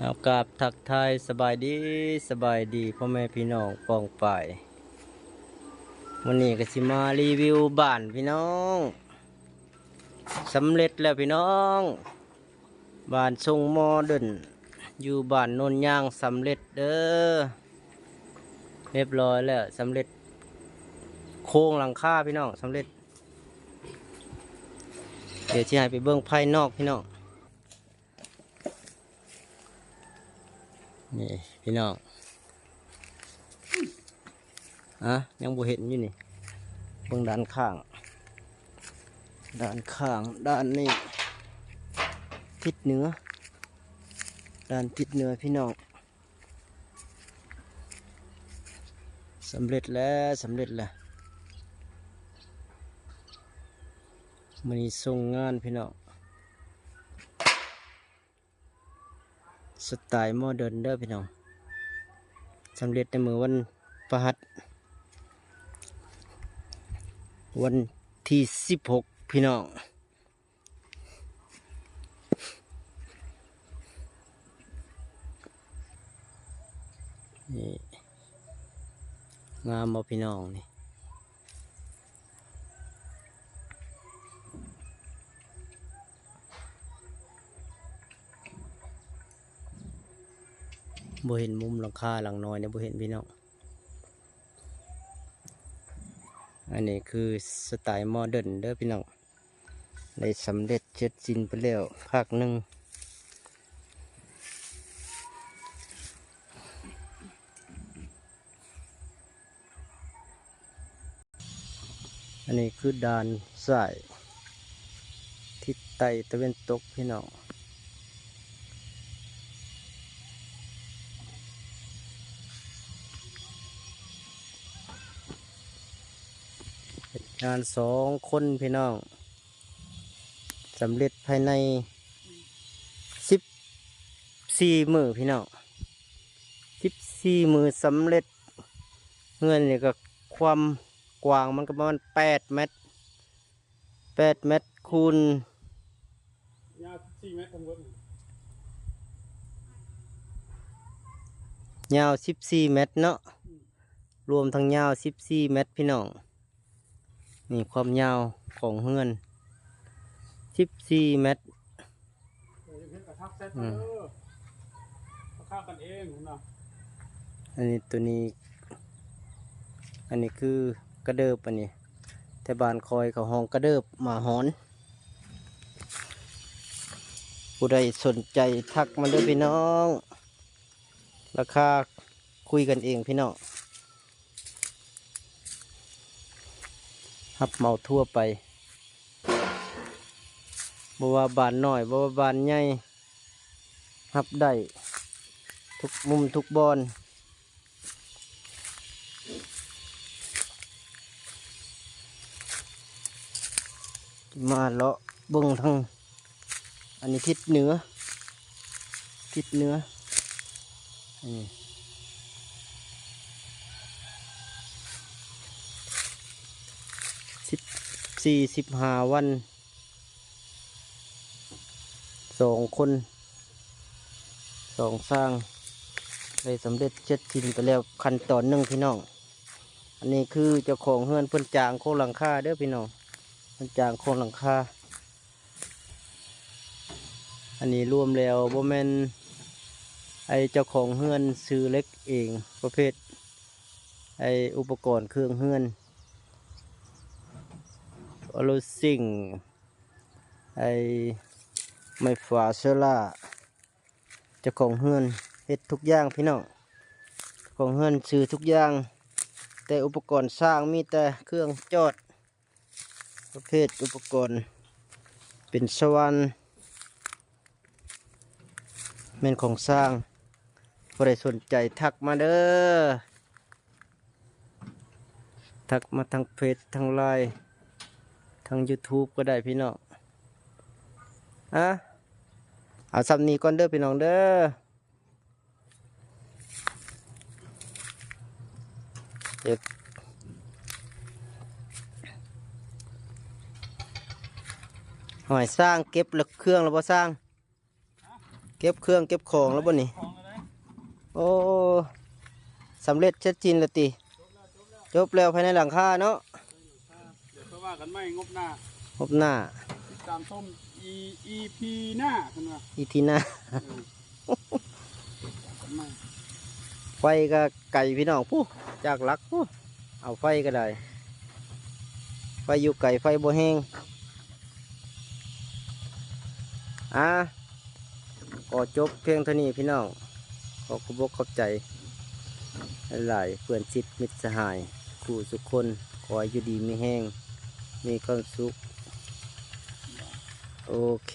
เอากราบทักทายสบายดีพ่อแม่พี่น้องปองป่ายวันนี้ก็สิมารีวิวบ้านพี่น้องสำเร็จแล้วพี่น้องบ้านทรงโมเดิร์นอยู่บ้านโนนย่างสำเร็จเด้อเรียบร้อยแล้วสำเร็จโครงหลังคาพี่น้องสำเร็จเดี๋ยวที่ให้ไปเบิ่งภายนอกพี่น้องนี่พี่น้องยังบ่เห็นอยู่นี่เบิ่งด้านข้างด้านนี้ทิศเหนือด้านทิศเหนือพี่น้องสำเร็จแล้วมันนี้ส่งงานพี่น้องสไตล์โมเดิร์นเด้อพี่น้องสำเร็จในมือวันพฤหัสวันที่16พี่น้องนี่งามบ่พี่น้องนี่บ่เห็นมุมหลังคาหลังน้อยเนี่ยบ่เห็นพี่น้องอันนี้คือสไตล์โมเดิร์นเด้อพี่น้องได้สำเร็จเสร็จสิ้นไปแล้วภาคหนึ่งอันนี้คือด่านสายทิศใต้ตะวันตกพี่น้องงาน2 คนพี่น้องสำเร็จภายใน14 มื้อพี่น้อง14 มื้อสำเร็จเงินนี่ก็ความกว้างมันก็ประมาณ8 เมตรคูณยาว4 เมตรทั้งหมดยาว14 เมตรเนาะรวมทั้งยาว14 เมตรพี่น้องนี่ความยาวของเฮือน14 เมตรยังเห็นกระทับเซ็ตมาเด้อมาฆ่ากันเองนะอันนี้ตัวนี้อันนี้คือกระเดิบอันนี้แต่บ้านคอยเขาห้องกระเดิบหมาหอนผู้ใดสนใจทักมาเด้อพี่น้องราคาคุยกันเองพี่น้องรับเหมาทั่วไปบ่ว่าบ้านน้อยบ่ว่าบ้านใหญ่รับได้ทุกมุมทุกบอนมาเลาะเบิ่งทางอันนี้ทิศเหนือ15 วัน2 คน2 สร้างได้สำเร็จเสร็จสิ้นไปแล้วขั้นตอนหนึ่งพี่น้องอันนี้คือเจ้าของเฮือนเพิ่นจางโครงหลังคาเด้อพี่น้องเพิ่นจางโครงหลังคาอันนี้รวมแล้วบ่แม่นไอเจ้าของเฮือนซื้อเล็กเองประเภทไออุปกรณ์เครื่องเฮือนอลูซิงไอไม้ฝาเชล่าเจ้าของเฮือนเฮ็ดทุกอย่างพี่น้องเจ้าของเฮือนซื้อทุกอย่างแต่อุปกรณ์สร้างมีแต่เครื่องจอดประเภทอุปกรณ์เป็นสวรรค์แม่นของสร้างผู้ใดสนใจทักมาเด้อทักมาทางเพจทางไลน์ทาง YouTube ก็ได้พี่น้องเอาซ้ำนี้ก่อนเด้อพี่น้องเด้อเดี๋ยวหอยสร้างเก็บหลักเครื่องแล้วบ่สร้าง เก็บเครื่องเก็บของแล้วบ่นี่ ของอะไร โอ้สำเร็จเช็ดจินและติ จบแล้ว จบแล้วภายในหลังคาเนาะ เดี๋ยวก็ว่ากันไม่งบหน้า พบหน้า ติดตามส้ม EP หน้าคุณว่า อีทีหน้า กันไม่ ไฟก็ไก่พี่น้องผู้จากหลักผู้เอาไฟก็ได้ ไฟอยู่ไก่ไฟบ่แห้งก็จบเพียงเท่านี้พี่น้องขอบคุณบกขอบใจหลายๆเพื่อนชิดมิตรสหายคู่สุขคนขอให้อยู่ดีมีแห้งมีความสุขโอเค